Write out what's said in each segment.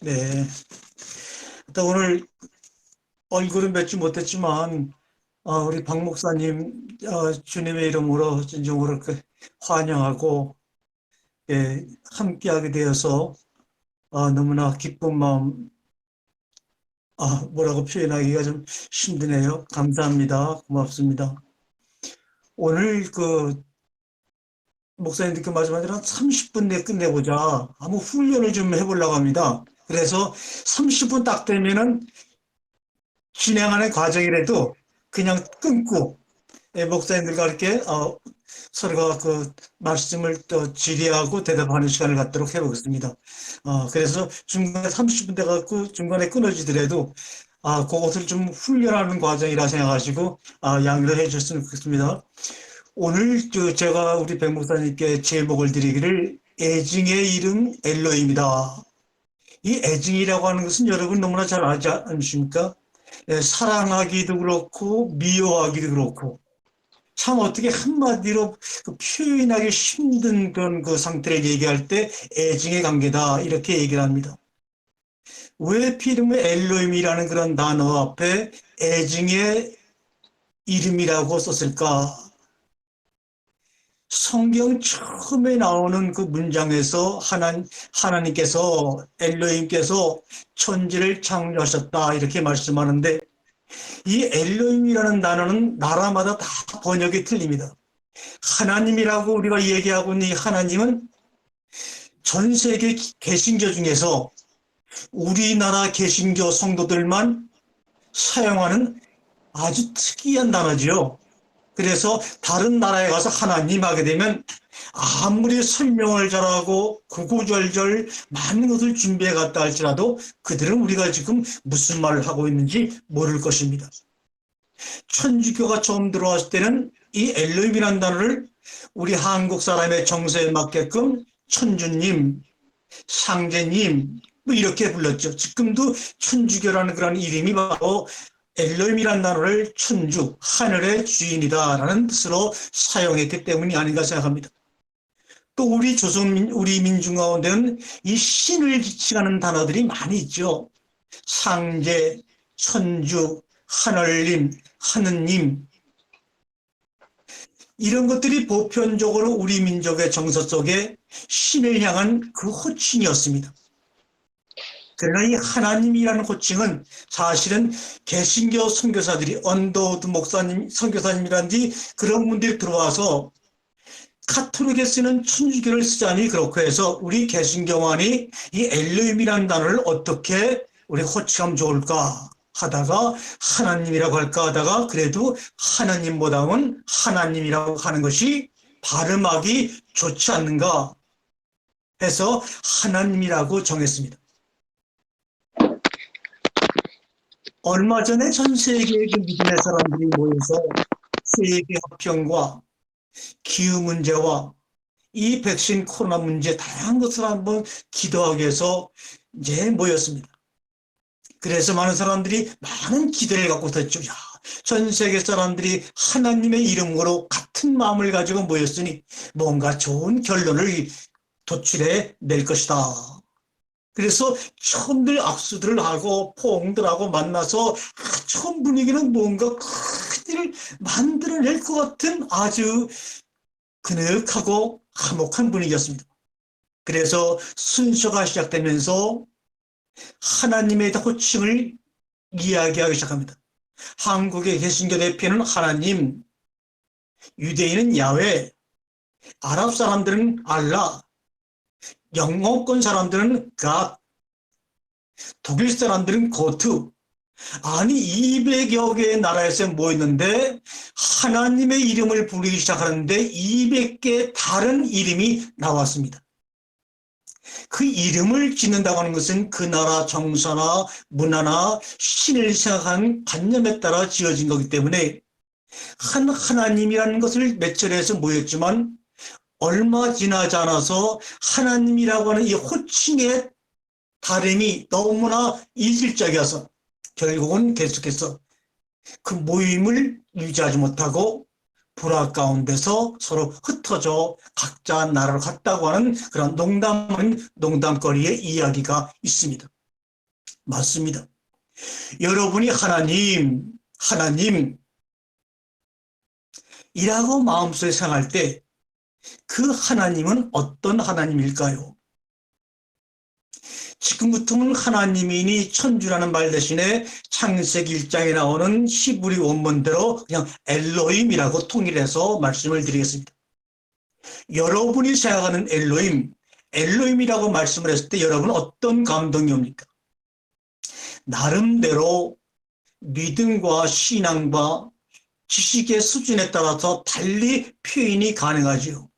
네. 일단 오늘 얼굴은 뵙지 못했지만, 우리 박 목사님, 주님의 이름으로 진정으로 환영하고, 예, 함께하게 되어서, 너무나 기쁜 마음, 뭐라고 표현하기가 좀 힘드네요. 감사합니다. 고맙습니다. 오늘 목사님들께 말씀하신 한 30분 내에 끝내보자. 한번 훈련을 좀 해보려고 합니다. 그래서 30분 딱 되면은 진행하는 과정이라도 그냥 끊고 목사님들과 이렇게 서로가 말씀을 또 질의하고 대답하는 시간을 갖도록 해보겠습니다. 그래서 중간에 30분 돼갖고 중간에 끊어지더라도 그것을 좀 훈련하는 과정이라 생각하시고 양해를 해주셨으면 좋겠습니다. 오늘 제가 우리 백 목사님께 제목을 드리기를 애증의 이름 엘로입니다. 이 애증이라고 하는 것은 여러분 너무나 잘 알지 않으십니까? 사랑하기도 그렇고 미워하기도 그렇고 참 어떻게 한마디로 표현하기 힘든 그런 상태를 얘기할 때 애증의 관계다 이렇게 얘기를 합니다. 왜 필름의 엘로임이라는 그런 단어 앞에 애증의 이름이라고 썼을까? 성경 처음에 나오는 그 문장에서 하나님께서 엘로힘께서 천지를 창조하셨다 이렇게 말씀하는데 이 엘로힘이라는 단어는 나라마다 다 번역이 틀립니다. 하나님이라고 우리가 얘기하고 있는 이 하나님은 전 세계 개신교 중에서 우리나라 개신교 성도들만 사용하는 아주 특이한 단어지요. 그래서 다른 나라에 가서 하나님 하게 되면 아무리 설명을 잘하고 구구절절 많은 것을 준비해 갔다 할지라도 그들은 우리가 지금 무슨 말을 하고 있는지 모를 것입니다. 천주교가 처음 들어왔을 때는 이 엘로힘이라는 단어를 우리 한국 사람의 정서에 맞게끔 천주님, 상제님 뭐 이렇게 불렀죠. 지금도 천주교라는 그런 이름이 바로 엘로힘이라는 단어를 천주, 하늘의 주인이다라는 뜻으로 사용했기 때문이 아닌가 생각합니다. 또 우리 우리 민중 가운데는 이 신을 지칭하는 단어들이 많이 있죠. 상제, 천주, 하늘님, 하느님 이런 것들이 보편적으로 우리 민족의 정서 속에 신을 향한 그 호칭이었습니다. 그러나 이 하나님이라는 호칭은 사실은 개신교 선교사들이 언더우드 목사님, 선교사님이라든지 그런 분들이 들어와서 카톨릭에 쓰는 천주교를 쓰자니 그렇고 해서 우리 개신교만이 이 엘로힘이라는 단어를 어떻게 우리 호칭하면 좋을까 하다가 하나님이라고 할까 하다가 그래도 하나님보다는 하나님이라고 하는 것이 발음하기 좋지 않는가 해서 하나님이라고 정했습니다. 얼마 전에 전 세계의 믿음의 사람들이 모여서 세계 화평과 기후 문제와 이 백신 코로나 문제 다양한 것을 한번 기도하기 위해서 이제 모였습니다. 그래서 많은 사람들이 많은 기대를 갖고 있었죠. 전 세계 사람들이 하나님의 이름으로 같은 마음을 가지고 모였으니 뭔가 좋은 결론을 도출해 낼 것이다. 그래서 처음들 악수들을 하고 포옹들하고 만나서 처음 분위기는 뭔가 큰 일을 만들어낼 것 같은 아주 그윽하고 화목한 분위기였습니다. 그래서 순서가 시작되면서 하나님의 호칭을 이야기하기 시작합니다. 한국의 개신교 대표는 하나님, 유대인은 야훼, 아랍 사람들은 알라, 영어권 사람들은 God, 독일 사람들은 고트. 아니 200여 개의 나라에서 모였는데 하나님의 이름을 부르기 시작하는데 200개 다른 이름이 나왔습니다. 그 이름을 짓는다고 하는 것은 그 나라 정서나 문화나 신을 생각하는 관념에 따라 지어진 거기 때문에 한 하나님이라는 것을 매철해서 모였지만 얼마 지나지 않아서 하나님이라고 하는 이 호칭의 발음이 너무나 이질적이어서 결국은 계속해서 그 모임을 유지하지 못하고 불화 가운데서 서로 흩어져 각자 나라로 갔다고 하는 그런 농담거리의 이야기가 있습니다. 맞습니다. 여러분이 하나님이라고 마음속에 생각할 때 그 하나님은 어떤 하나님일까요? 지금부터는 하나님이니 천주라는 말 대신에 창세기 1장에 나오는 히브리 원문대로 그냥 엘로힘이라고 통일해서 말씀을 드리겠습니다. 여러분이 생각하는 엘로힘이라고 말씀을 했을 때 여러분은 어떤 감동이 옵니까? 나름대로 믿음과 신앙과 지식의 수준에 따라서 달리 표현이 가능하지요.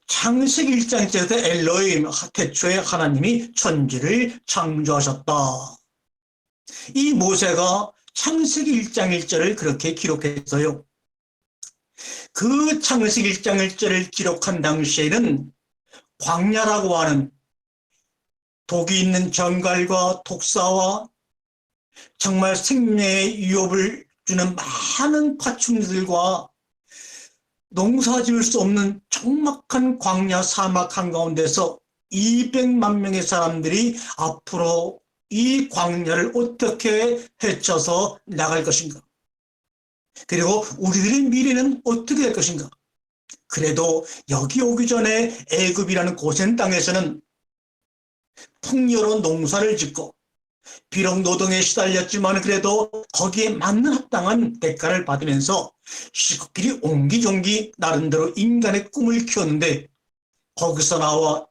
창세기 1장에서 엘로힘, 태초에 하나님이 천지를 창조하셨다. 이 모세가 창세기 1장 1절을 그렇게 기록했어요. 그 창세기 1장 1절을 기록한 당시에는 광야라고 하는 독이 있는 정갈과 독사와 정말 생명의 위협을 주는 많은 파충류들과 농사 지을 수 없는 적막한 광야 사막 한가운데서 200만 명의 사람들이 앞으로 이 광야를 어떻게 헤쳐서 나갈 것인가? 그리고 우리들의 미래는 어떻게 될 것인가? 그래도 여기 오기 전에 애굽이라는 고센 땅에서는 풍요로운 농사를 짓고 비록 노동에 시달렸지만 그래도 거기에 맞는 합당한 대가를 받으면서 식구끼리 옹기종기 나름대로 인간의 꿈을 키웠는데 거기서 나와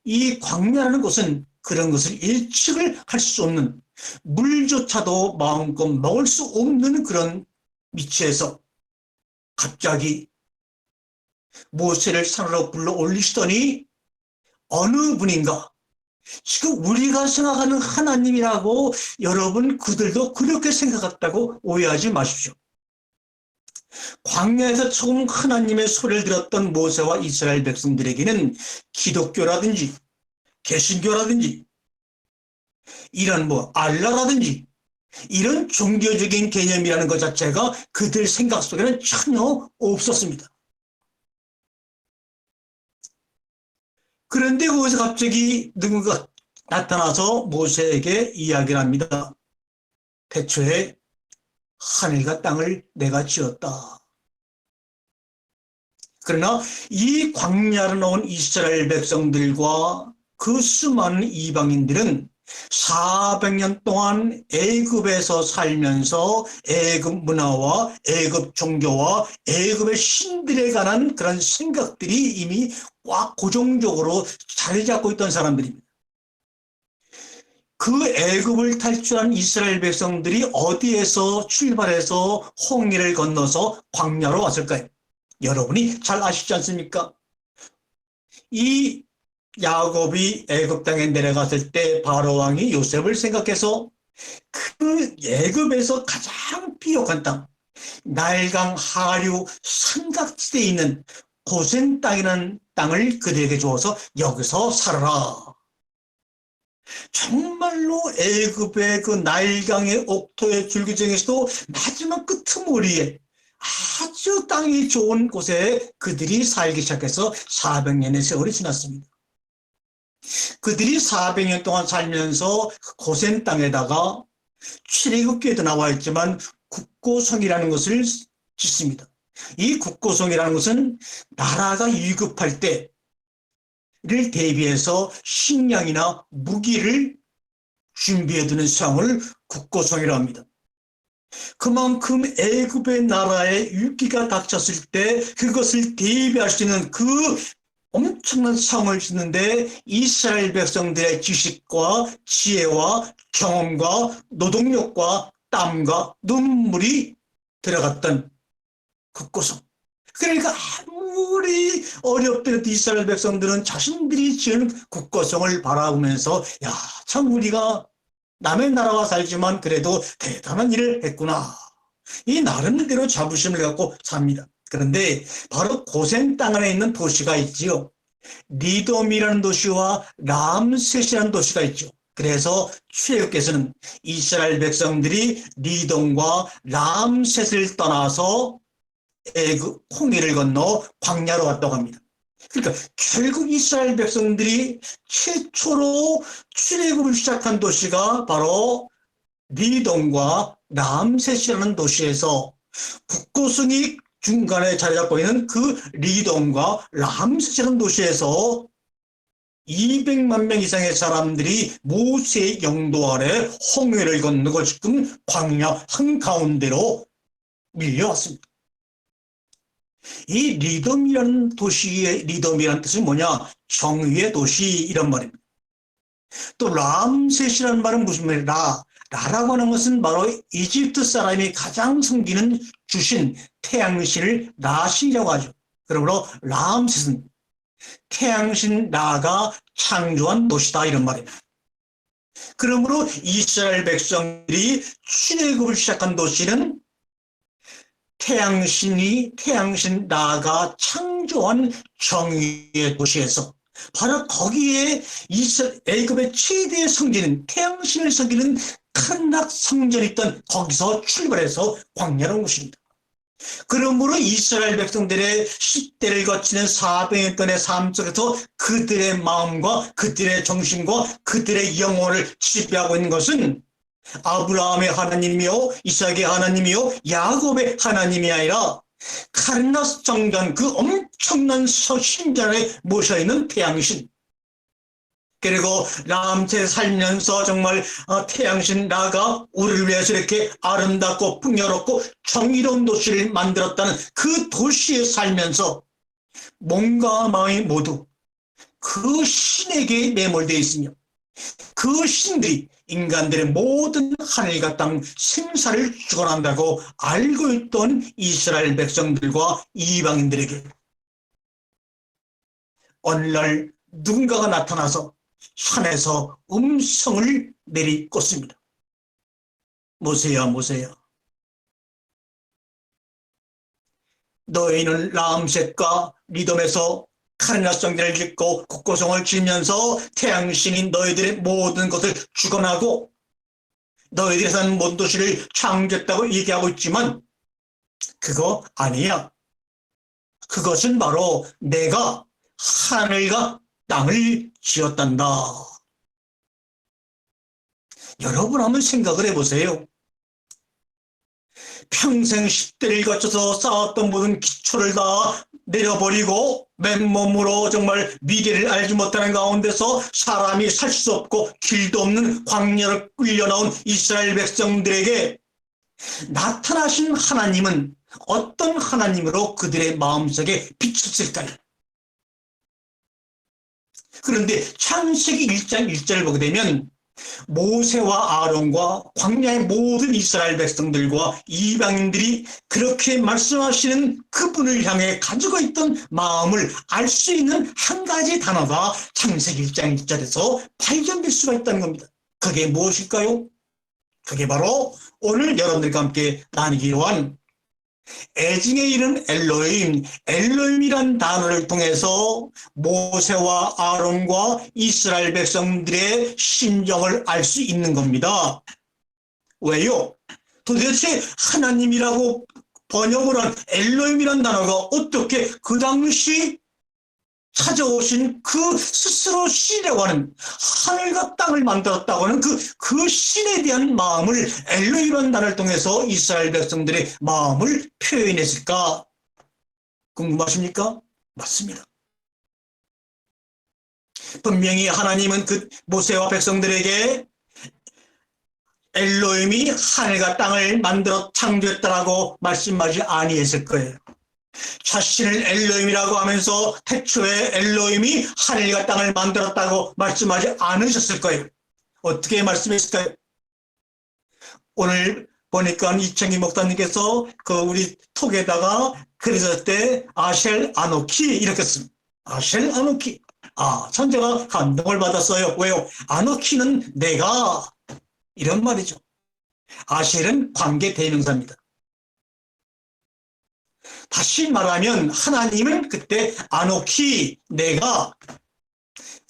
이 광야라는 곳은 그런 것을 예측을 할 수 없는 물조차도 마음껏 먹을 수 없는 그런 위치에서 갑자기 모세를 산으로 불러 올리시더니 어느 분인가 지금 우리가 생각하는 하나님이라고 여러분 그들도 그렇게 생각했다고 오해하지 마십시오. 광야에서 처음 하나님의 소리를 들었던 모세와 이스라엘 백성들에게는 기독교라든지 개신교라든지 이런 알라라든지 이런 종교적인 개념이라는 것 자체가 그들 생각 속에는 전혀 없었습니다. 그런데 거기서 갑자기 누군가 나타나서 모세에게 이야기를 합니다. 태초에 하늘과 땅을 내가 지었다. 그러나 이 광야로 나온 이스라엘 백성들과 그 수많은 이방인들은 400년 동안 애굽에서 살면서 애굽 문화와 애굽 종교와 애굽의 신들에 관한 그런 생각들이 이미 꽉 고정적으로 자리 잡고 있던 사람들입니다. 그 애굽을 탈출한 이스라엘 백성들이 어디에서 출발해서 홍해를 건너서 광야로 왔을까요? 여러분이 잘 아시지 않습니까? 이 야곱이 애굽 땅에 내려갔을 때 바로 왕이 요셉을 생각해서 그 애굽에서 가장 비옥한 땅, 나일강 하류 삼각지대에 있는 고센 땅이라는 땅을 그들에게 주어서 여기서 살아라. 정말로 애굽의 그 나일강의 옥토의 줄기중에서도 마지막 끄트머리에 아주 땅이 좋은 곳에 그들이 살기 시작해서 400년의 세월이 지났습니다. 그들이 400년 동안 살면서 고센 땅에다가 출애굽기에도 나와 있지만 국고성이라는 것을 짓습니다. 이 국고성이라는 것은 나라가 위급할 때를 대비해서 식량이나 무기를 준비해두는 성을 국고성이라고 합니다. 그만큼 애굽의 나라에 위기가 닥쳤을 때 그것을 대비할 수 있는 그 엄청난 성을 짓는데 이스라엘 백성들의 지식과 지혜와 경험과 노동력과 땀과 눈물이 들어갔던 국고성. 그러니까 아무리 어렵더라도 이스라엘 백성들은 자신들이 지은 국고성을 바라보면서 야, 참 우리가 남의 나라와 살지만 그래도 대단한 일을 했구나. 이 나름대로 자부심을 갖고 삽니다. 그런데 바로 고센 땅 안에 있는 도시가 있지요. 리돔이라는 도시와 람셋이라는 도시가 있죠. 그래서 출애굽께서는 이스라엘 백성들이 리돔과 람셋을 떠나서 애굽 홍해를 건너 광야로 갔다고 합니다. 그러니까 결국 이스라엘 백성들이 최초로 출애굽을 시작한 도시가 바로 리돈과 람셋이라는 도시에서 북고성이 중간에 자리 잡고 있는 그 리돈과 람셋이라는 도시에서 200만 명 이상의 사람들이 모세의 영도 아래 홍해를 건너고 지금 광야 한가운데로 밀려왔습니다. 이 리돔이라는 도시의 리돔이라는 뜻은 뭐냐? 정의의 도시 이런 말입니다. 또 람셋이라는 말은 무슨 말이냐? 라라고 하는 것은 바로 이집트 사람이 가장 섬기는 주신 태양신을 라신이라고 하죠. 그러므로 람셋은 태양신 라가 창조한 도시다 이런 말입니다. 그러므로 이스라엘 백성들이 출애굽을 시작한 도시는 태양신 라가 창조한 정의의 도시에서 바로 거기에 애굽의 최대의 성지는 태양신을 섬기는 카르낙 성전이 있던 거기서 출발해서 광야로 온 것입니다. 그러므로 이스라엘 백성들의 시대를 거치는 400년 동안의 삶 속에서 그들의 마음과 그들의 정신과 그들의 영혼을 지배하고 있는 것은 아브라함의 하나님이요 이삭의 하나님이요 야곱의 하나님이 아니라 카르낙 성전 그 엄청난 신전에 모셔있는 태양신, 그리고 람셋에 살면서 정말 태양신 라가 우리를 위해서 이렇게 아름답고 풍요롭고 정의로운 도시를 만들었다는 그 도시에 살면서 몸과 마음이 모두 그 신에게 매몰되어 있으며 그 신들이 인간들의 모든 하늘과 땅 생사를 주관한다고 알고 있던 이스라엘 백성들과 이방인들에게 오늘날 누군가가 나타나서 산에서 음성을 내리꽂습니다. 모세야, 모세야. 너희는 람셋과 리돔에서 카르낙 성전을 짓고 곡고성을 지면서 태양신인 너희들의 모든 것을 주관하고 너희들이 사는 모든 도시를 창조했다고 얘기하고 있지만 그거 아니야. 그것은 바로 내가 하늘과 땅을 지었단다. 여러분 한번 생각을 해보세요. 평생 10대를 거쳐서 쌓았던 모든 기초를 다 내려버리고 맨몸으로 정말 미래를 알지 못하는 가운데서 사람이 살 수 없고 길도 없는 광야를 끌려나온 이스라엘 백성들에게 나타나신 하나님은 어떤 하나님으로 그들의 마음속에 비쳤을까요? 그런데 창세기 1장 1절을 보게 되면 모세와 아론과 광야의 모든 이스라엘 백성들과 이방인들이 그렇게 말씀하시는 그분을 향해 가지고 있던 마음을 알 수 있는 한 가지 단어가 창세기 1장 1절에서 발견될 수가 있다는 겁니다. 그게 무엇일까요? 그게 바로 오늘 여러분들과 함께 나누기로 한 애증의 이름 엘로힘이란 단어를 통해서 모세와 아론과 이스라엘 백성들의 심정을 알 수 있는 겁니다. 왜요? 도대체 하나님이라고 번역을 한 엘로힘이란 단어가 어떻게 그 당시 찾아오신 그 스스로 신이라고 하는 하늘과 땅을 만들었다고 하는 그 신에 대한 마음을 엘로힘이라는 단어를 통해서 이스라엘 백성들의 마음을 표현했을까? 궁금하십니까? 맞습니다. 분명히 하나님은 그 모세와 백성들에게 엘로힘이 하늘과 땅을 만들어 창조했다라고 말씀하지 아니했을 거예요. 자신을 엘로힘이라고 하면서 태초에 엘로힘이 하늘과 땅을 만들었다고 말씀하지 않으셨을 거예요. 어떻게 말씀했을까요? 오늘 보니까 이창기 목사님께서 우리 톡에다가 그랬을 때 아셸 아노키 이렇게 씁니다. 아셸 아노키. 참 제가 감동을 받았어요. 왜요? 아노키는 내가 이런 말이죠. 아셸은 관계 대명사입니다. 다시 말하면 하나님은 그때 아노키 내가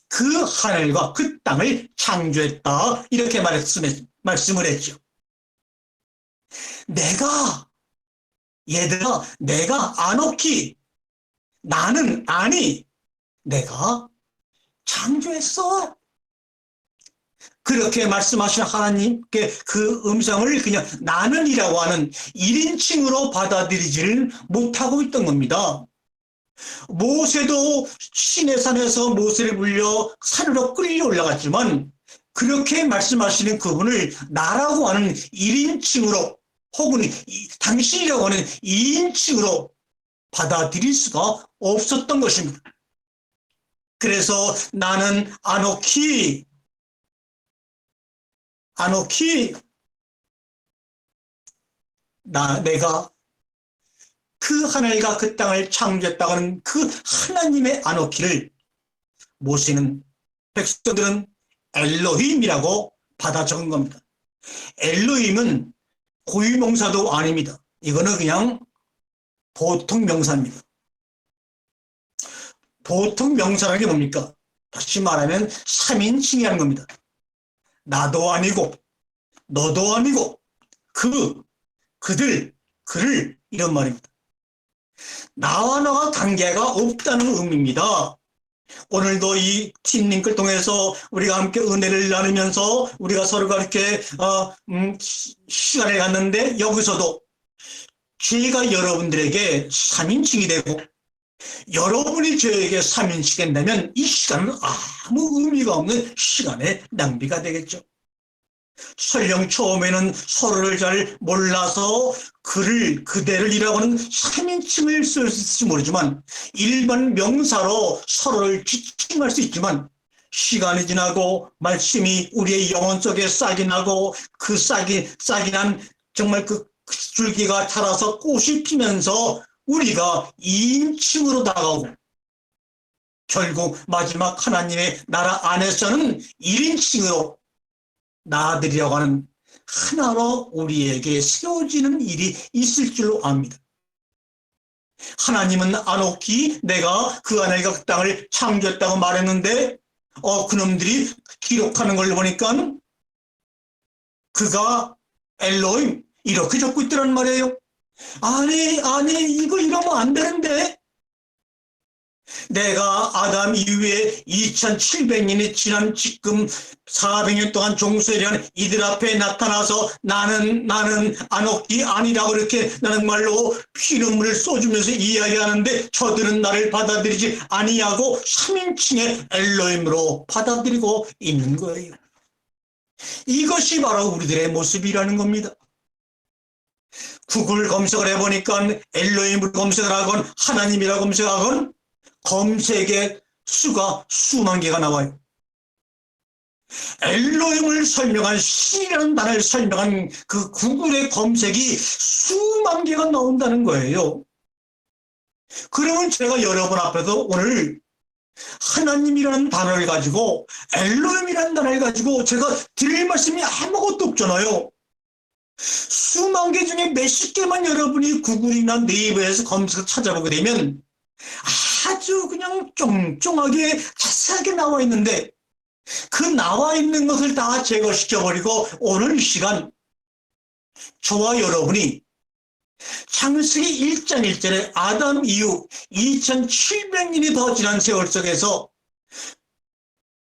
그 하늘과 그 땅을 창조했다 이렇게 말씀을 했죠. 얘들아 내가 아노키 나는 아니 내가 창조했어. 그렇게 말씀하신 하나님께 그 음성을 그냥 나는이라고 하는 1인칭으로 받아들이지를 못하고 있던 겁니다. 모세도 시내산에서 모세를 불려 산으로 끌려 올라갔지만 그렇게 말씀하시는 그분을 나라고 하는 1인칭으로 혹은 당신이라고 하는 2인칭으로 받아들일 수가 없었던 것입니다. 그래서 나는 아노키 내가 그 하늘과 그 땅을 창조했다고 하는 그 하나님의 아노키를 모세는 백성들은 엘로힘이라고 받아 적은 겁니다. 엘로힘은 고유명사도 아닙니다. 이거는 그냥 보통 명사입니다. 보통 명사라는 게 뭡니까? 다시 말하면 3인칭이라는 겁니다. 나도 아니고 너도 아니고 그들 그를 이런 말입니다. 나와 너가 관계가 없다는 의미입니다. 오늘도 이 팀링크를 통해서 우리가 함께 은혜를 나누면서 우리가 서로가 이렇게 시간을 갖는데 여기서도 제가 여러분들에게 3인칭이 되고 여러분이 저에게 3인칭이 된다면 이 시간은 아무 의미가 없는 시간의 낭비가 되겠죠. 설령 처음에는 서로를 잘 몰라서 그대를 이라고 하는 3인칭을 쓸지 모르지만 일반 명사로 서로를 지칭할 수 있지만 시간이 지나고 말씀이 우리의 영혼 속에 싹이 나고 그 싹이 난 정말 그 줄기가 자라서 꽃이 피면서 우리가 2인칭으로 다가오고 결국 마지막 하나님의 나라 안에서는 1인칭으로 나아들이라고 하는 하나로 우리에게 세워지는 일이 있을 줄로 압니다. 하나님은 아노키 내가 그 하늘과 그 땅을 창조했다고 말했는데 그놈들이 기록하는 걸 보니까 그가 엘로힘 이렇게 적고 있더란 말이에요. 아니 이거 이러면 안 되는데 내가 아담 이후에 2700년이 지난 지금 400년 동안 종소리한 이들 앞에 나타나서 나는 아노키 아니라고 이렇게 나는 말로 피눈물을 쏟으면서 이야기하는데 저들은 나를 받아들이지 아니하고 3인칭의 엘로힘으로 받아들이고 있는 거예요. 이것이 바로 우리들의 모습이라는 겁니다. 구글 검색을 해보니까 엘로힘으로 검색을 하건 하나님이라고 검색하건 검색의 수가 수만 개가 나와요. 엘로힘을 설명한 신이라는 단어를 설명한 그 구글의 검색이 수만 개가 나온다는 거예요. 그러면 제가 여러분 앞에서 오늘 하나님이라는 단어를 가지고 엘로힘이라는 단어를 가지고 제가 드릴 말씀이 아무것도 없잖아요. 수만 개 중에 몇십 개만 여러분이 구글이나 네이버에서 검색을 찾아보게 되면 아주 그냥 쫑쫑하게 자세하게 나와 있는데 그 나와 있는 것을 다 제거시켜버리고 오늘 이 시간 저와 여러분이 창세기 1장 1절에 아담 이후 2700년이 더 지난 세월 속에서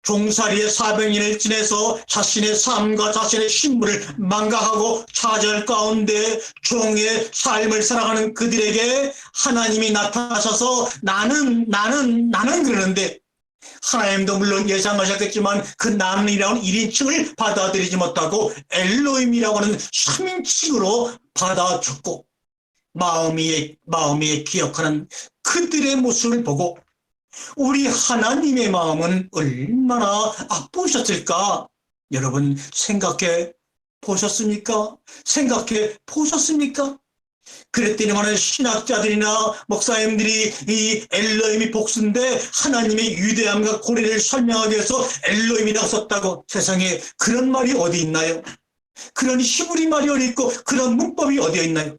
종살이의 400년을 지내서 자신의 삶과 자신의 신분을 망각하고 좌절 가운데 종의 삶을 살아가는 그들에게 하나님이 나타나셔서 나는 그러는데 하나님도 물론 예상하셨겠지만 그 나는이라는 1인칭을 받아들이지 못하고 엘로힘이라고 하는 3인칭으로 받아줬고 마음이 기억하는 그들의 모습을 보고 우리 하나님의 마음은 얼마나 아프셨을까? 여러분 생각해 보셨습니까? 그랬더니만 신학자들이나 목사님들이 이 엘로힘이 복수인데 하나님의 위대함과 고리를 설명하기 위해서 엘로힘이라고 썼다고. 세상에 그런 말이 어디 있나요? 그런 히브리 말이 어디 있고 그런 문법이 어디에 있나요?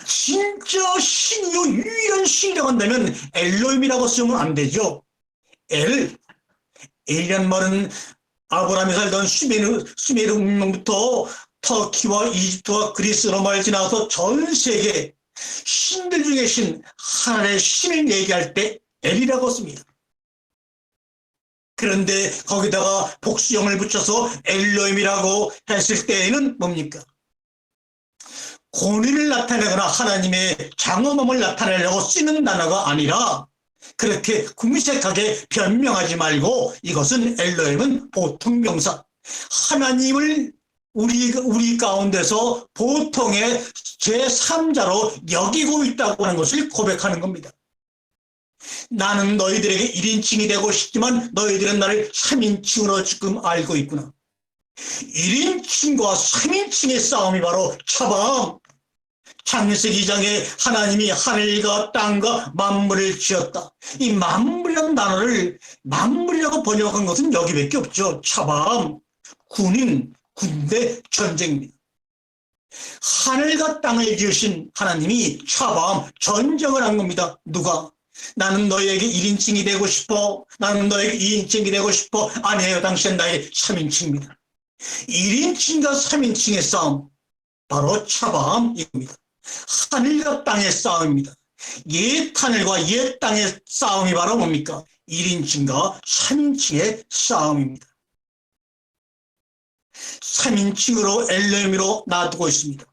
진짜 신이요 유일한 신이라고 한다면 엘로힘이라고 쓰면 안 되죠. 엘이란 말은 아브라함이 살던 수메르 문명부터 터키와 이집트와 그리스 로마를 지나서 전 세계 신들 중에 신 하나의 신을 얘기할 때 엘이라고 씁니다. 그런데 거기다가 복수형을 붙여서 엘로힘이라고 했을 때에는 뭡니까? 권위를 나타내거나 하나님의 장엄함을 나타내려고 쓰는 단어가 아니라 그렇게 궁색하게 변명하지 말고 이것은 엘로힘은 보통 명사, 하나님을 우리 가운데서 보통의 제3자로 여기고 있다고 하는 것을 고백하는 겁니다. 나는 너희들에게 1인칭이 되고 싶지만 너희들은 나를 3인칭으로 지금 알고 있구나. 1인칭과 3인칭의 싸움이 바로 차바함. 창세기 2장에 하나님이 하늘과 땅과 만물을 지었다. 이 만물이라는 단어를 만물이라고 번역한 것은 여기밖에 없죠. 차바함, 군인, 군대, 전쟁입니다. 하늘과 땅을 지으신 하나님이 차바함, 전쟁을 한 겁니다. 누가? 나는 너에게 1인칭이 되고 싶어. 나는 너에게 2인칭이 되고 싶어. 아니에요. 당신은 나의 3인칭입니다. 1인칭과 3인칭의 싸움, 바로 차바함입니다. 하늘과 땅의 싸움입니다. 옛 하늘과 옛 땅의 싸움이 바로 뭡니까? 1인칭과 3인칭의 싸움입니다. 3인칭으로 엘로힘으로 놔두고 있습니다.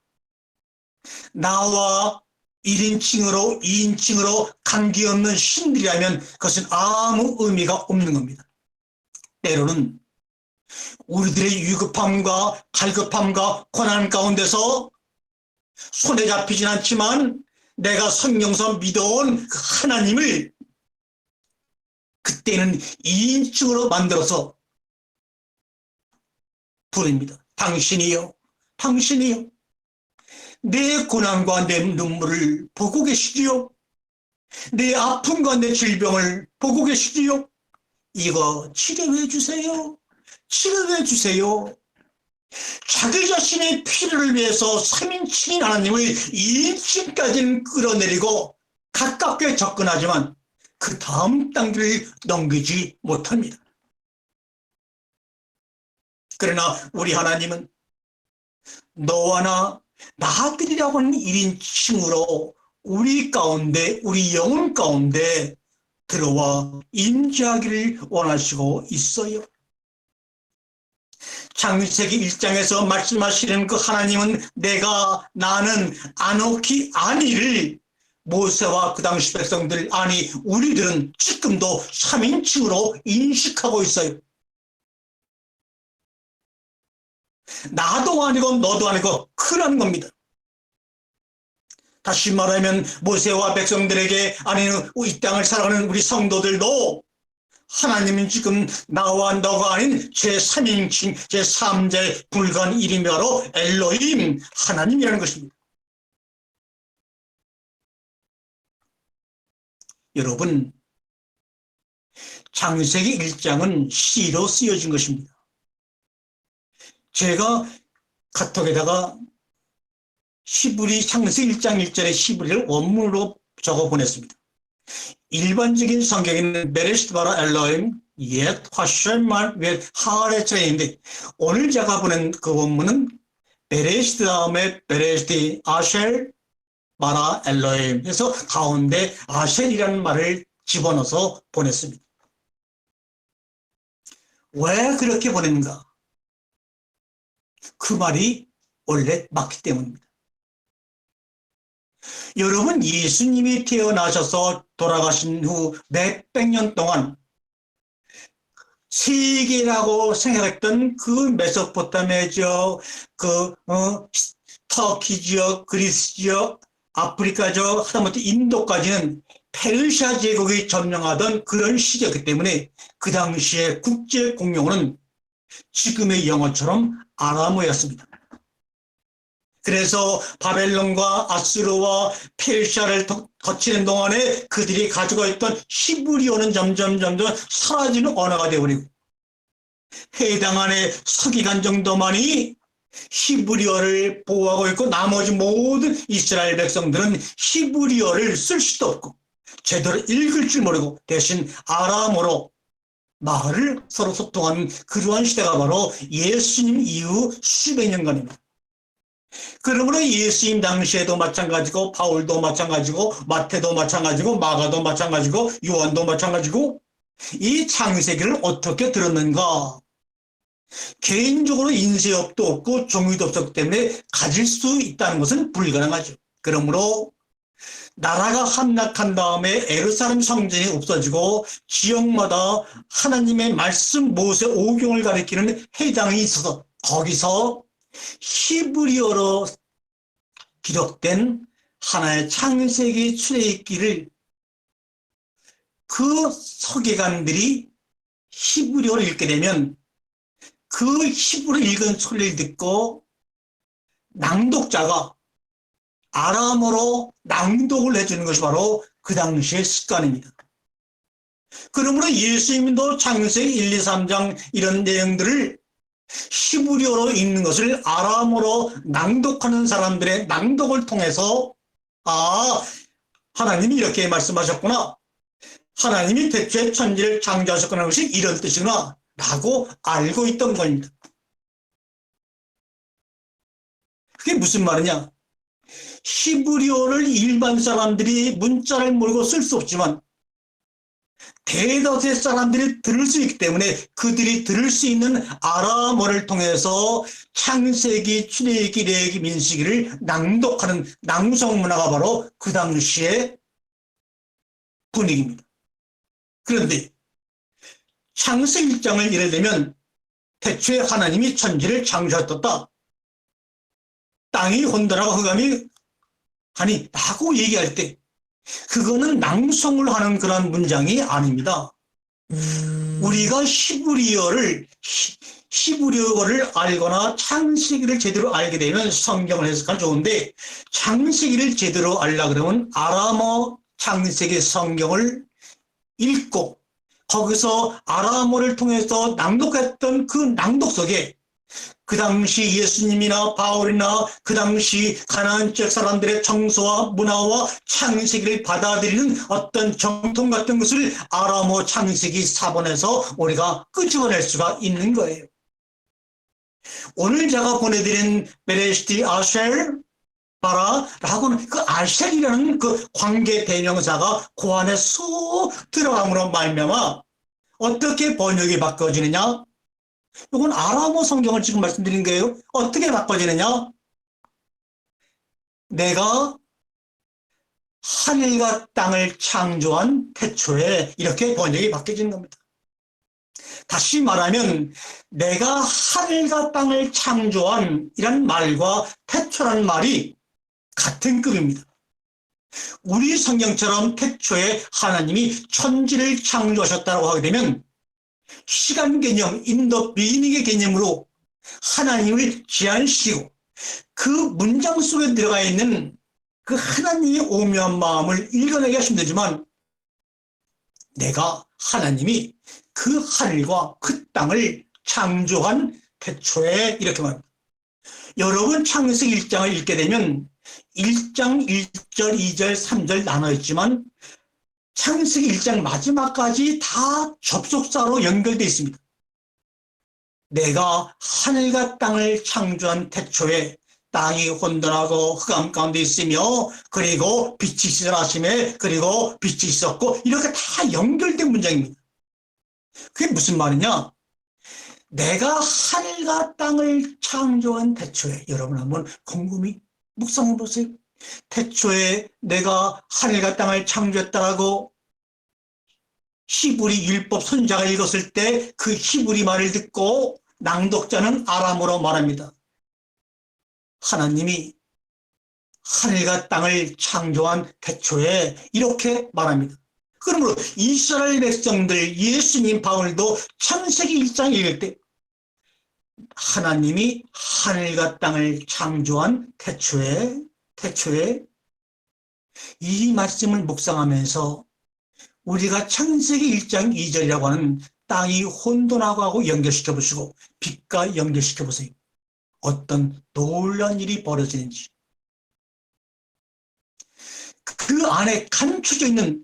나와 1인칭으로 2인칭으로 관계없는 신들이라면 그것은 아무 의미가 없는 겁니다. 때로는 우리들의 위급함과 갈급함과 고난 가운데서 손에 잡히진 않지만 내가 성경서 믿어온 그 하나님을 그때는 2인칭으로 만들어서 부릅니다. 당신이요, 당신이요. 내 고난과 내 눈물을 보고 계시지요? 내 아픔과 내 질병을 보고 계시지요? 이거 치료해 주세요. 치료해 주세요. 자기 자신의 필요를 위해서 3인칭인 하나님을 2인칭까지는 끌어내리고 가깝게 접근하지만 그 다음 단계를 넘기지 못합니다. 그러나 우리 하나님은 너와 나, 나들이라고 하는 1인칭으로 우리 가운데, 우리 영혼 가운데 들어와 임재하기를 원하시고 있어요. 창세기 1장에서 말씀하시는 그 하나님은 나는 아노키 아니를 모세와 그 당시 백성들, 아니 우리들은 지금도 3인칭으로 인식하고 있어요. 나도 아니고 너도 아니고 크라는 겁니다. 다시 말하면 모세와 백성들에게, 아니면 이 땅을 살아가는 우리 성도들도 하나님은 지금 나와 너가 아닌 제3인칭, 제3자의 불가한 이름이 바로 엘로힘, 하나님이라는 것입니다. 여러분, 창세기 1장은 시로 쓰여진 것입니다. 제가 카톡에다가 히브리 창세기 1장 1절의 히브리를 원문으로 적어 보냈습니다. 일반적인 성경에는 베레시트 바라 엘로힘 옛 화션만 옛 하레츠인데, 오늘 제가 보낸 그 원문은 베레시트 다음에 베레시트 아셸 바라 엘로힘 해서 가운데 아셸이라는 말을 집어넣어서 보냈습니다. 왜 그렇게 보냈는가? 그 말이 원래 맞기 때문입니다. 여러분, 예수님이 태어나셔서 돌아가신 후 몇백 년 동안 세계라고 생각했던 그 메소포타미아 지역, 터키 지역, 그리스 지역, 아프리카 지역, 하다못해 인도까지는 페르시아 제국이 점령하던 그런 시기였기 때문에 그 당시에 국제 공용어는 지금의 영어처럼 아람어였습니다. 그래서 바벨론과 아수르와 페르시아를 거치는 동안에 그들이 가지고 있던 히브리어는 점점 사라지는 언어가 되어버리고, 해당 안에 서기관 정도만이 히브리어를 보호하고 있고 나머지 모든 이스라엘 백성들은 히브리어를 쓸 수도 없고 제대로 읽을 줄 모르고 대신 아람어로 말을 서로 소통하는 그러한 시대가 바로 예수님 이후 수백 년간입니다. 그러므로 예수님 당시에도 마찬가지고 바울도 마찬가지고 마태도 마찬가지고 마가도 마찬가지고 요한도 마찬가지고 이 창세기를 어떻게 들었는가? 개인적으로 인쇄업도 없고 종이도 없었기 때문에 가질 수 있다는 것은 불가능하죠. 그러므로 나라가 함락한 다음에 예루살렘 성전이 없어지고 지역마다 하나님의 말씀 모세 오경을 가리키는 회당이 있어서 거기서 히브리어로 기록된 하나의 창세기 출애굽기를 그 서기관들이 히브리어를 읽게 되면 그 히브리어 읽은 소리를 듣고 낭독자가 아람어로 낭독을 해주는 것이 바로 그 당시의 습관입니다. 그러므로 예수님도 창세기 1, 2, 3장 이런 내용들을 히브리어로 읽는 것을 아람어로 낭독하는 사람들의 낭독을 통해서 하나님이 이렇게 말씀하셨구나. 하나님이 태초에 천지를 창조하셨구나 것이 이런 뜻이구나 라고 알고 있던 겁니다. 그게 무슨 말이냐? 히브리어를 일반 사람들이 문자를 모르고 쓸 수 없지만 대다수의 사람들이 들을 수 있기 때문에 그들이 들을 수 있는 아람어를 통해서 창세기, 출애굽기, 레위기, 민수기를 낭독하는 낭송 문화가 바로 그 당시의 분위기입니다. 그런데 창세기 1장을 예를 들면 태초에 하나님이 천지를 창조하셨다. 땅이 혼돈하고 흑암이 하니 라고 얘기할 때 그거는 낭송을 하는 그런 문장이 아닙니다. 우리가 히브리어를 알거나 창세기를 제대로 알게 되면 성경을 해석하면 좋은데 창세기를 제대로 알려고 그러면 아람어 창세기 성경을 읽고 거기서 아람어를 통해서 낭독했던 그 낭독 속에 그 당시 예수님이나 바울이나 그 당시 가나안 지역 사람들의 정서와 문화와 창세기를 받아들이는 어떤 정통 같은 것을 아람어 창세기 4번에서 우리가 끄집어낼 수가 있는 거예요. 오늘 제가 보내드린 베레시티 아쉘 바라라고는 그 아쉘이라는 그 관계 대명사가 그 안에 쏙 들어감으로 말미암아 어떻게 번역이 바꿔지느냐? 이건 아람어 성경을 지금 말씀드린 거예요. 어떻게 바꿔지느냐? 내가 하늘과 땅을 창조한 태초에 이렇게 번역이 바뀌어지는 겁니다. 다시 말하면 내가 하늘과 땅을 창조한 이란 말과 태초라는 말이 같은 급입니다. 우리 성경처럼 태초에 하나님이 천지를 창조하셨다고 하게 되면 시간 개념, 인더 비닝의 개념으로 하나님을 제한시키고 그 문장 속에 들어가 있는 그 하나님의 오묘한 마음을 읽어내기 힘들지만 내가 하나님이 그 하늘과 그 땅을 창조한 태초에 이렇게 말합니다. 여러분 창세기 1장을 읽게 되면 1장 1절, 2절, 3절 나눠 있지만 창세기 1장 마지막까지 다 접속사로 연결되어 있습니다. 내가 하늘과 땅을 창조한 태초에 땅이 혼돈하고 흑암 가운데 있으며 그리고 빛이 있으심에 그리고 빛이 있었고 이렇게 다 연결된 문장입니다. 그게 무슨 말이냐? 내가 하늘과 땅을 창조한 태초에 여러분 한번 곰곰이 묵상해 보세요. 태초에 내가 하늘과 땅을 창조했다라고 히브리 율법 선자가 읽었을 때 그 히브리 말을 듣고 낭독자는 아람어로 말합니다. 하나님이 하늘과 땅을 창조한 태초에 이렇게 말합니다. 그러므로 이스라엘 백성들 예수님 바울도 창세기 1장 읽을 때 하나님이 하늘과 땅을 창조한 태초에 이 말씀을 묵상하면서 우리가 창세기 1장 2절이라고 하는 땅이 혼돈하고 하고 연결시켜 보시고 빛과 연결시켜 보세요. 어떤 놀라운 일이 벌어지는지. 그 안에 감춰져 있는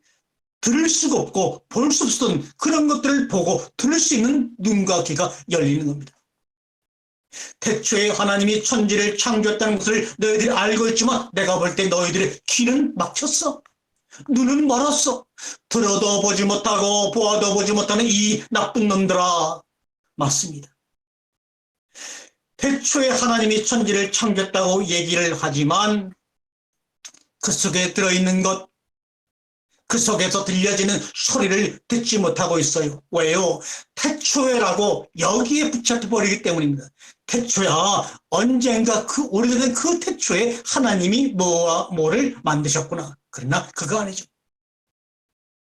들을 수가 없고 볼 수 없었던 그런 것들을 보고 들을 수 있는 눈과 귀가 열리는 겁니다. 태초에 하나님이 천지를 창조했다는 것을 너희들이 알고 있지만 내가 볼 때 너희들의 귀는 막혔어. 눈은 멀었어. 들어도 보지 못하고 보아도 보지 못하는 이 나쁜 놈들아. 맞습니다. 태초에 하나님이 천지를 창조했다고 얘기를 하지만 그 속에 들어있는 것, 그 속에서 들려지는 소리를 듣지 못하고 있어요. 왜요? 태초에라고 여기에 붙여버리기 때문입니다. 태초야, 언젠가 그 오래된 그 태초에 하나님이 뭐와 뭐를 만드셨구나. 그러나 그거 아니죠.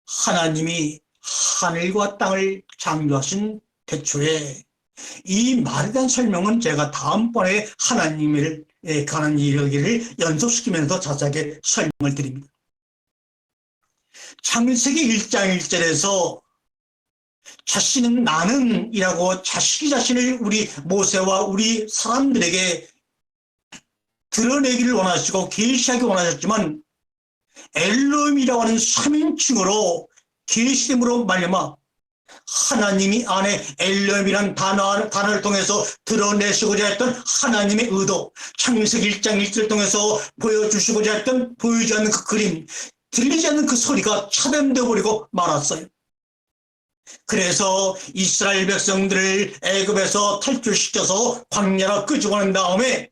하나님이 하늘과 땅을 창조하신 태초에, 이 말에 대한 설명은 제가 다음번에 하나님을 가는 이야기를 연속시키면서 자세하게 설명을 드립니다. 창세기 1장 1절에서 자신은 나는 이라고 자신을 우리 모세와 우리 사람들에게 드러내기를 원하시고 계시하기 원하셨지만 엘로힘이라고 하는 3인칭으로 계시됨으로 말미암아 하나님이 안에 엘로힘이라는 단어를 통해서 드러내시고자 했던 하나님의 의도, 창세기 1장 1절을 통해서 보여주시고자 했던 보이지 않는 그 그림, 들리지 않는 그 소리가 차단되어 버리고 말았어요. 그래서 이스라엘 백성들을 애굽에서 탈출시켜서 광야로 끄집어 낸 다음에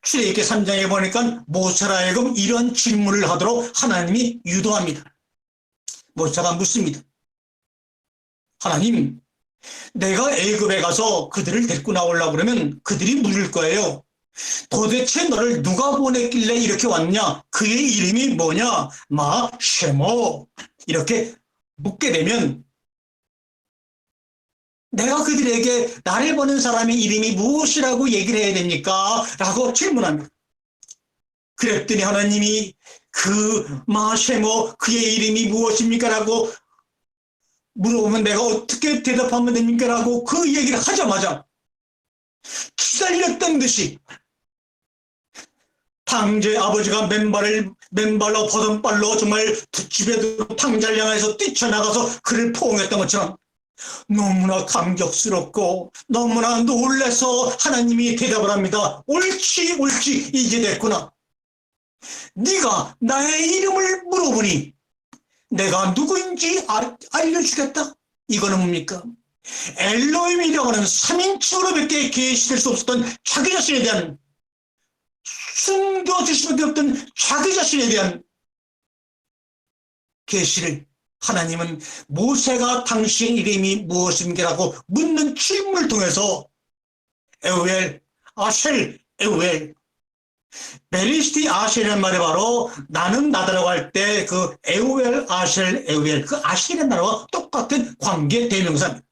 출애굽기 3장에 보니까 모세라 하여금 이런 질문을 하도록 하나님이 유도합니다. 모세가 묻습니다. 하나님, 내가 애굽에 가서 그들을 데리고 나오려고 그러면 그들이 물을 거예요. 도대체 너를 누가 보냈길래 이렇게 왔냐? 그의 이름이 뭐냐? 쉐모. 이렇게 묻게 되면 내가 그들에게 나를 보낸 사람의 이름이 무엇이라고 얘기를 해야 됩니까? 라고 질문합니다. 그랬더니 하나님이 쉐모, 그의 이름이 무엇입니까? 라고 물어보면 내가 어떻게 대답하면 됩니까? 라고 그 얘기를 하자마자 기다렸던 듯이 탕제 아버지가 맨발로 버선발로 정말 집에 탕자를 향해서 뛰쳐나가서 그를 포옹했던 것처럼 너무나 감격스럽고 너무나 놀라서 하나님이 대답을 합니다. 옳지 이제 됐구나. 네가 나의 이름을 물어보니 내가 누구인지 알려주겠다. 이거는 뭡니까? 엘로힘이라고 하는 3인칭으로밖에 계시될 수 없었던 자기 자신에 대한, 숨겨질 수밖에 없던 자기 자신에 대한 계시를 하나님은 모세가 당신의 이름이 무엇입니까라고 묻는 질문을 통해서 에우엘, 아셀, 에우엘, 베리스티 아셀이라는 말이 바로 나는 나다라고 할 때 그 에우엘, 아셀, 에우엘, 그 아셀이라는 말과 똑같은 관계 대명사입니다.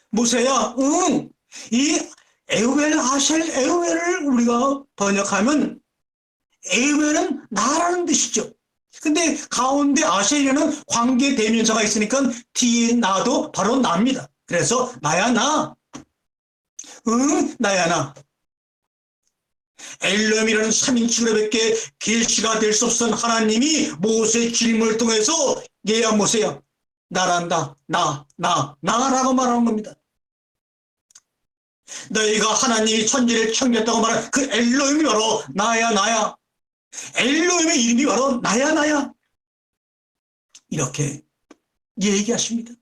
모세야, 이 에우엘, 아셀, 에우엘을 우리가 번역하면 에우엘은 나라는 뜻이죠. 근데 가운데 아셀이라는 관계 대명사가 있으니까 뒤에 나도 바로 나입니다. 그래서 나야 나. 나야 나. 엘로힘이라는 3인칭으로밖에 계시가 될 수 없었던 하나님이 모세의 질문을 통해서 얘야 모세야 나란다. 나라고 말하는 겁니다. 너희가 하나님이 천지를 창조했다고 말한 그 엘로힘이 바로 나야. 엘로힘의 이름이 바로 나야. 이렇게 얘기하십니다.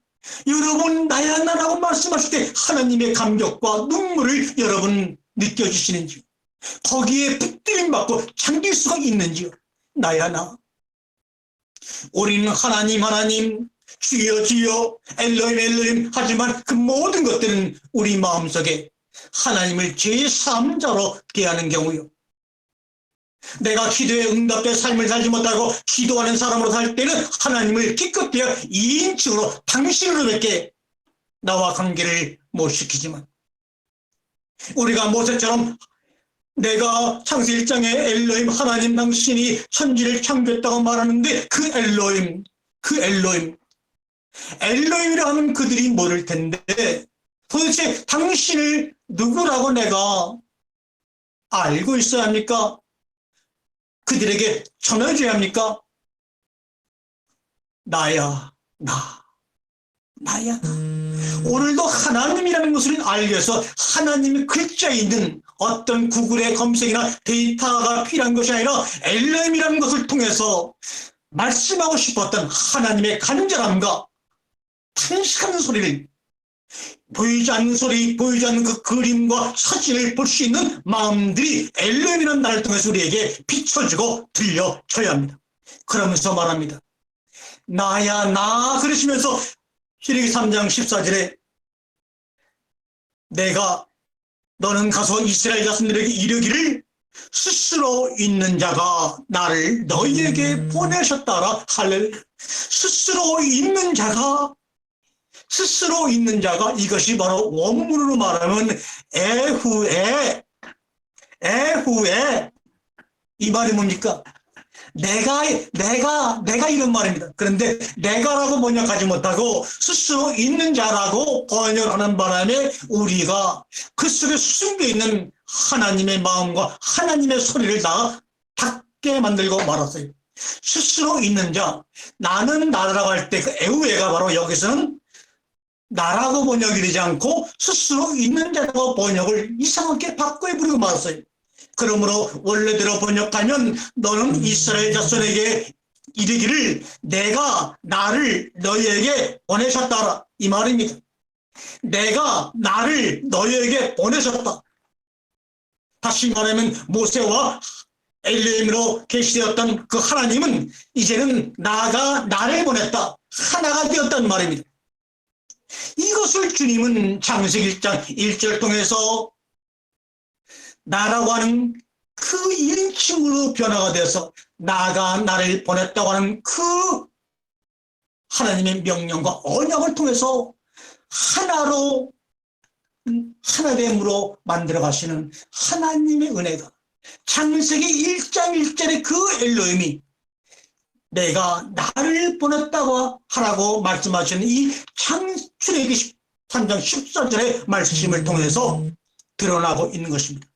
여러분 나야 나라고 말씀하실 때 하나님의 감격과 눈물을 여러분 느껴지시는지요? 거기에 붙들림 받고 잠길 수가 있는지요? 나야 나. 우리는 하나님 주여 엘로힘 하지만 그 모든 것들은 우리 마음속에 하나님을 제3자로 대하는 경우요. 내가 기도에 응답된 삶을 살지 못하고 기도하는 사람으로 살 때는 하나님을 기껏해야 2인칭으로 당신으로밖에 나와 관계를 못 시키지만 우리가 모세처럼 내가 창세기 1장에 엘로힘 하나님 당신이 천지를 창조했다고 말하는데 그 엘로힘이라 하면 그들이 모를 텐데 도대체 당신을 누구라고 내가 알고 있어야 합니까? 그들에게 전해줘야 합니까? 나야 나. 오늘도 하나님이라는 것을 알기 위해서 하나님의 글자에 있는 어떤 구글의 검색이나 데이터가 필요한 것이 아니라 엘렘이라는 것을 통해서 말씀하고 싶었던 하나님의 간절함과 탄식하는 소리를, 보이지 않는 소리, 보이지 않는 그 그림과 사진을 볼 수 있는 마음들이 엘렘이라는 나를 통해서 우리에게 비춰지고 들려줘야 합니다. 그러면서 말합니다. 나야 나, 그러시면서 히브리서 3장 14절에 내가 너는 가서 이스라엘 자손들에게 이르기를 스스로 있는 자가 나를 너희에게 보내셨다라. 할렐루야. 스스로 있는 자가, 이것이 바로 원문으로 말하면 에후에, 이 말이 뭡니까? 내가 이런 말입니다. 그런데 내가라고 번역하지 못하고 스스로 있는 자라고 번역하는 바람에 우리가 그 속에 숨겨 있는 하나님의 마음과 하나님의 소리를 다 닫게 만들고 말았어요. 스스로 있는 자, 나는 나라고 할 때 그 에우에가 바로 여기서는 나라고 번역이 되지 않고 스스로 있는 자라고 번역을 이상하게 바꿔버리고 말았어요. 그러므로 원래대로 번역하면 너는 이스라엘 자손에게 이르기를 내가 나를 너희에게 보내셨다라, 이 말입니다. 내가 나를 너희에게 보내셨다. 다시 말하면 모세와 엘리엠으로 계시되었던 그 하나님은 이제는 나가 나를 보냈다, 하나가 되었다는 말입니다. 이것을 주님은 창세기 1장 1절 통해서 나라고 하는 그 인칭으로 변화가 되어서 나가 나를 보냈다고 하는 그 하나님의 명령과 언약을 통해서 하나로, 하나됨으로 만들어 가시는 하나님의 은혜가 창세기 1장 1절의 그 엘로힘이 내가 나를 보냈다고 하라고 말씀하시는 이 창출애기 3장 14절의 말씀을 통해서 드러나고 있는 것입니다.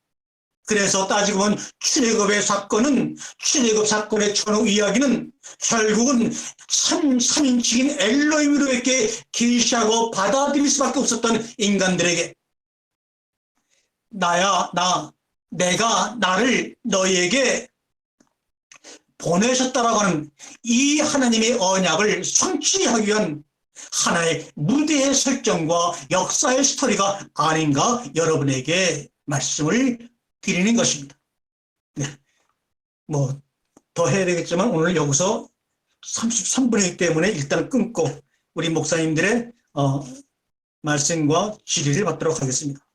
그래서 따지고 보면 출애굽의 사건은, 출애굽 사건의 전후 이야기는 결국은 3인칭인 엘로힘으로밖에 계시하고 받아들일 수밖에 없었던 인간들에게 내가 나를 너희에게 보내셨다라고 하는 이 하나님의 언약을 성취하기 위한 하나의 무대의 설정과 역사의 스토리가 아닌가 여러분에게 말씀을 드리는 것입니다. 네. 더 해야 되겠지만 오늘 여기서 33분이기 때문에 일단 끊고 우리 목사님들의 말씀과 질의를 받도록 하겠습니다.